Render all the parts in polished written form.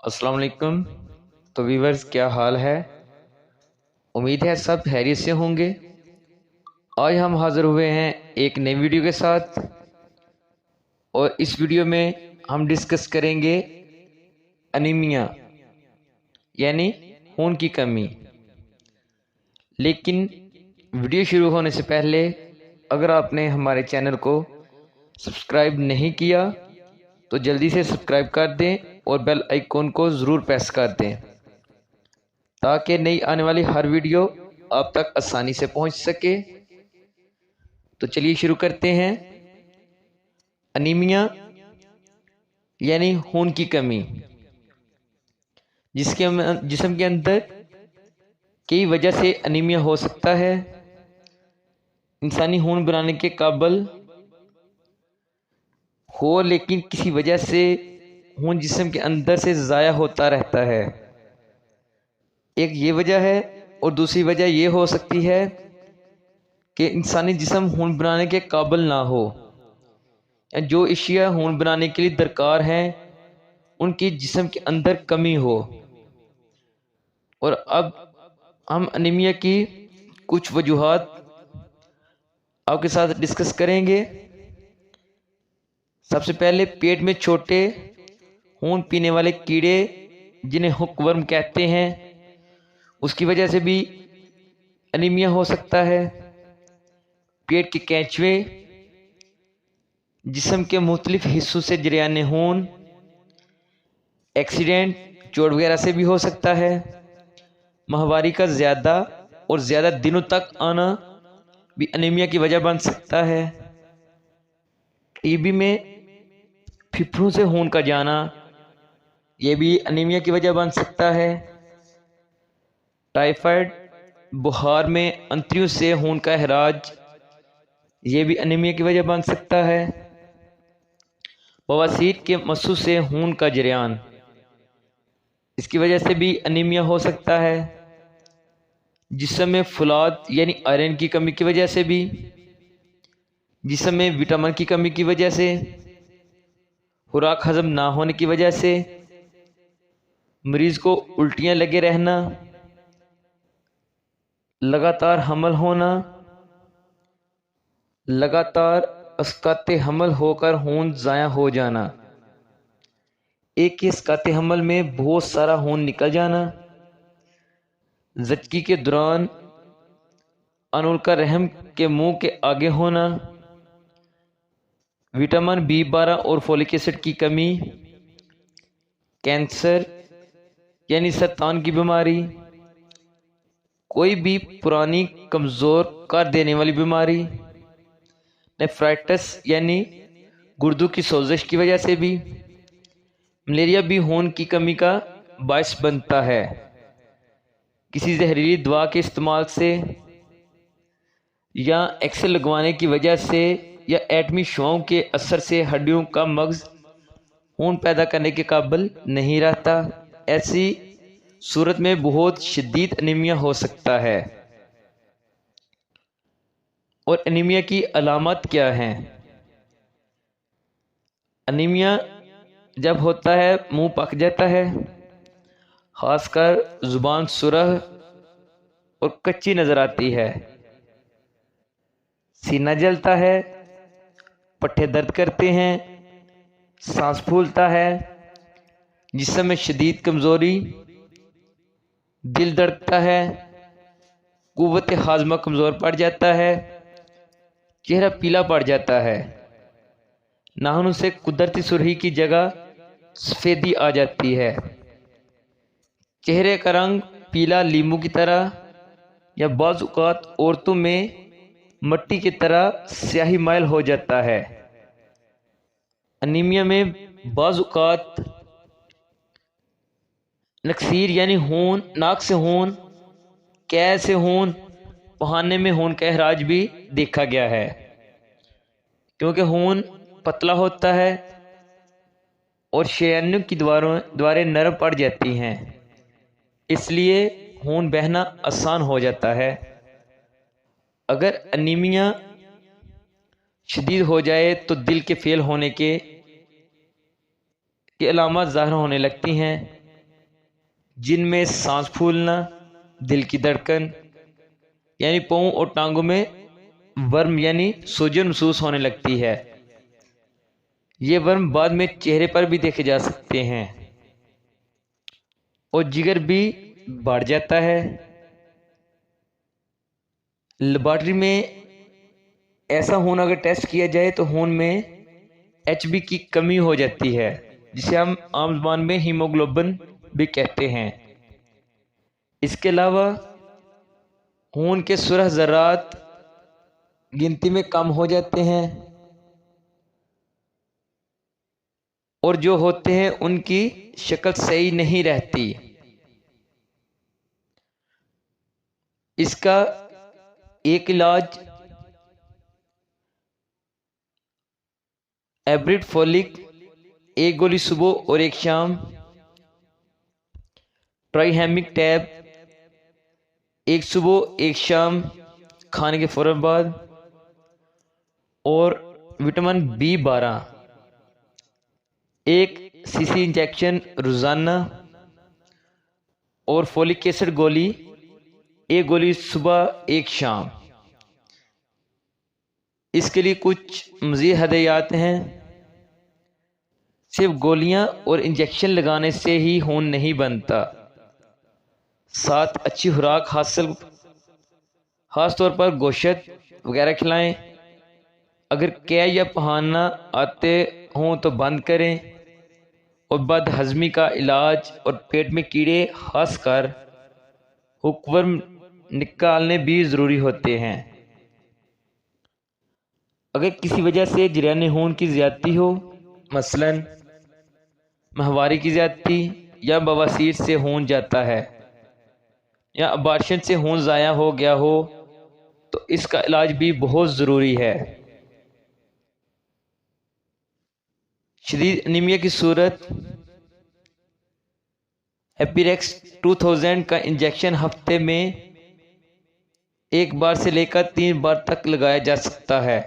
السلام علیکم۔ تو ویورز کیا حال ہے؟ امید ہے سب خیریت سے ہوں گے۔ آج ہم حاضر ہوئے ہیں ایک نئی ویڈیو کے ساتھ، اور اس ویڈیو میں ہم ڈسکس کریں گے انیمیا یعنی خون کی کمی۔ لیکن ویڈیو شروع ہونے سے پہلے اگر آپ نے ہمارے چینل کو سبسکرائب نہیں کیا تو جلدی سے سبسکرائب کر دیں اور بیل آئیکن کو ضرور پریس کر دیں تاکہ نئی آنے والی ہر ویڈیو آپ تک آسانی سے پہنچ سکے۔ تو چلیے شروع کرتے ہیں۔ انیمیا یعنی خون کی کمی، جسم کے اندر کئی وجہ سے انیمیا ہو سکتا ہے۔ انسانی خون بنانے کے قابل ہو لیکن کسی وجہ سے خون جسم کے اندر سے ضائع ہوتا رہتا ہے، ایک یہ وجہ ہے۔ اور دوسری وجہ یہ ہو سکتی ہے کہ انسانی جسم خون بنانے کے قابل نہ ہو، جو اشیاء خون بنانے کے لیے درکار ہیں ان کی جسم کے اندر کمی ہو۔ اور اب ہم انیمیا کی کچھ وجوہات آپ کے ساتھ ڈسکس کریں گے۔ سب سے پہلے پیٹ میں چھوٹے خون پینے والے کیڑے جنہیں ہک ورم کہتے ہیں، اس کی وجہ سے بھی انیمیا ہو سکتا ہے۔ پیٹ کے کینچوے، جسم کے مختلف حصوں سے جریان خون، ایکسیڈنٹ، چوٹ وغیرہ سے بھی ہو سکتا ہے۔ ماہواری کا زیادہ اور زیادہ دنوں تک آنا بھی انیمیا کی وجہ بن سکتا ہے۔ ٹی بی میں پھیپھڑوں سے خون کا جانا، یہ بھی انیمیا کی وجہ بن سکتا ہے۔ ٹائیفائڈ، بخار میں انتڑیوں سے خون کا اخراج، یہ بھی انیمیا کی وجہ بن سکتا ہے۔ بواسیر کے مسوں سے خون کا جریان، اس کی وجہ سے بھی انیمیا ہو سکتا ہے۔ جسم میں فولاد یعنی آئرن کی کمی کی وجہ سے بھی، جسم میں وٹامن کی کمی کی وجہ سے، خوراک ہضم نہ ہونے کی وجہ سے، مریض کو الٹیاں لگے رہنا، لگاتار حمل ہونا، لگاتار اسقاط حمل ہو کر خون ضائع ہو جانا، ایک ہی اسقاط حمل میں بہت سارا خون نکل جانا، زچگی کے دوران انول کا رحم کے منہ کے آگے ہونا، وٹامن B12 اور فولک ایسڈ کی کمی، کینسر یعنی سرطان کی بیماری، کوئی بھی پرانی کمزور کر دینے والی بیماری، نیفرائٹس یعنی گردوں کی سوزش کی وجہ سے بھی، ملیریا بھی خون کی کمی کا باعث بنتا ہے۔ کسی زہریلی دوا کے استعمال سے یا ایکسرے لگوانے کی وجہ سے یا ایٹمی شعاؤں کے اثر سے ہڈیوں کا مغز خون پیدا کرنے کے قابل نہیں رہتا۔ ایسی صورت میں بہت شدید انیمیا ہو سکتا ہے۔ اور انیمیا کی علامات کیا ہیں؟ انیمیا جب ہوتا ہے منہ پک جاتا ہے، خاص کر زبان سرخ اور کچی نظر آتی ہے، سینہ جلتا ہے، پٹھے درد کرتے ہیں، سانس پھولتا ہے، جسم میں شدید کمزوری، دل دھڑکتا ہے، قوت ہاضمہ کمزور پڑ جاتا ہے، چہرہ پیلا پڑ جاتا ہے، ناخنوں سے قدرتی سرخی کی جگہ سفیدی آ جاتی ہے، چہرے کا رنگ پیلا لیمو کی طرح یا بعض اوقات عورتوں میں مٹی کی طرح سیاہی مائل ہو جاتا ہے۔ انیمیا میں بعض اوقات نکسیر یعنی خون، ناک سے خون، قے سے خون، پخانے میں خون کا اخراج بھی دیکھا گیا ہے، کیونکہ خون پتلا ہوتا ہے اور شریانوں کی دیواریں نرم پڑ جاتی ہیں، اس لیے خون بہنا آسان ہو جاتا ہے۔ اگر انیمیا شدید ہو جائے تو دل کے فیل ہونے کے علامات ظاہر ہونے لگتی ہیں، جن میں سانس پھولنا، دل کی دھڑکن یعنی پاؤں اور ٹانگوں میں ورم یعنی سوجن محسوس ہونے لگتی ہے۔ یہ ورم بعد میں چہرے پر بھی دیکھے جا سکتے ہیں، اور جگر بھی بڑھ جاتا ہے۔ لیبارٹری میں ایسا خون اگر ٹیسٹ کیا جائے تو خون میں ایچ بی کی کمی ہو جاتی ہے، جسے ہم عام زبان میں ہیموگلوبن بھی کہتے ہیں۔ اس کے علاوہ خون کے سرخ ذرات گنتی میں کم ہو جاتے ہیں، اور جو ہوتے ہیں ان کی شکل صحیح نہیں رہتی۔ اس کا ایک علاج ایبریڈ فولک، ایک گولی صبح اور ایک شام، ٹرائی ہیمک ٹیب، ایک صبح ایک شام کھانے کے فوراً بعد، اور وٹامن B12 ایک cc انجیکشن روزانہ، اور فولک ایسڈ گولی ایک گولی صبح ایک شام۔ اس کے لیے کچھ مزید ہدایات ہیں۔ صرف گولیاں اور انجیکشن لگانے سے ہی خون نہیں بنتا، ساتھ اچھی خوراک حاصل، خاص طور پر گوشت وغیرہ کھلائیں۔ اگر قے یا پہاننا آتے ہوں تو بند کریں، اور بد ہضمی کا علاج اور پیٹ میں کیڑے خاص کر ہک ورم نکالنے بھی ضروری ہوتے ہیں۔ اگر کسی وجہ سے جریان خون کی زیادتی ہو، مثلاً ماہواری کی زیادتی یا بواسیر سے خون جاتا ہے، یا ابارشن سے خون ضائع ہو گیا ہو، تو اس کا علاج بھی بہت ضروری ہے۔ شدید انیمیا کی صورت ایپیریکس 2000 کا انجیکشن ہفتے میں 1 بار سے لے کر 3 بار تک لگایا جا سکتا ہے۔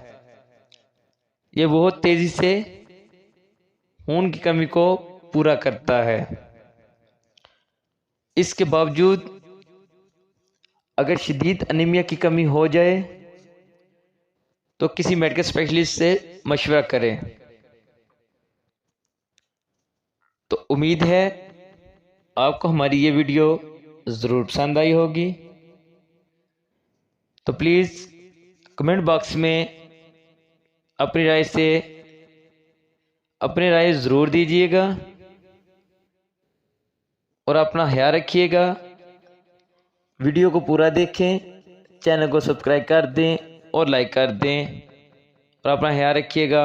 یہ بہت تیزی سے خون کی کمی کو پورا کرتا ہے۔ اس کے باوجود اگر شدید انیمیا کی کمی ہو جائے تو کسی میڈیکل اسپیشلسٹ سے مشورہ کریں۔ تو امید ہے آپ کو ہماری یہ ویڈیو ضرور پسند آئی ہوگی۔ تو پلیز کمنٹ باکس میں اپنی رائے ضرور دیجیے گا، اور اپنا خیال رکھیے گا۔ ویڈیو کو پورا دیکھیں، چینل کو سبسکرائب کر دیں اور لائک کر دیں، اور اپنا خیال رکھیے گا۔